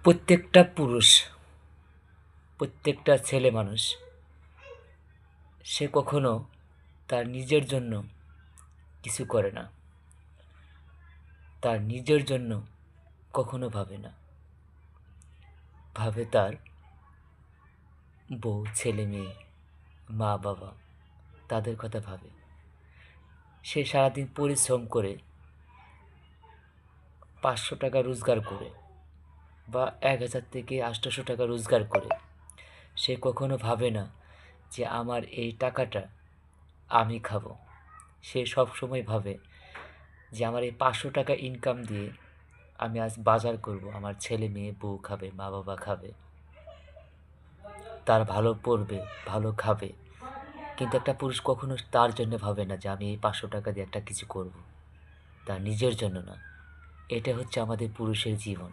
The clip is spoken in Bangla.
প্রত্যেকটা পুরুষ, প্রত্যেকটা ছেলে মানুষ সে কখনো তার নিজের জন্য কিছু করে না, তার নিজের জন্য কখনো ভাবে না, ভাবে তার বউ, ছেলে মেয়ে, মা বাবা, তাদের কথা ভাবে। সে সারাদিন পরিশ্রম করে 500 টাকা রোজগার করে বা 1000 থেকে 800 টাকা রোজগার করে সে কখনো ভাবে না যে আমার এই টাকাটা আমি খাবো। সে সবসময় ভাবে যে আমার এই 500 টাকা ইনকাম দিয়ে আমি আজ বাজার করব, আমার ছেলে মেয়ে, বউ খাবে, মা বাবা খাবে, তার ভালো পড়বে, ভালো খাবে। কিন্তু একটা পুরুষ কখনো তার জন্য ভাবে না যে আমি এই 500 টাকা দিয়ে একটা কিছু করব, তার নিজের জন্য না। এটা হচ্ছে আমাদের পুরুষের জীবন।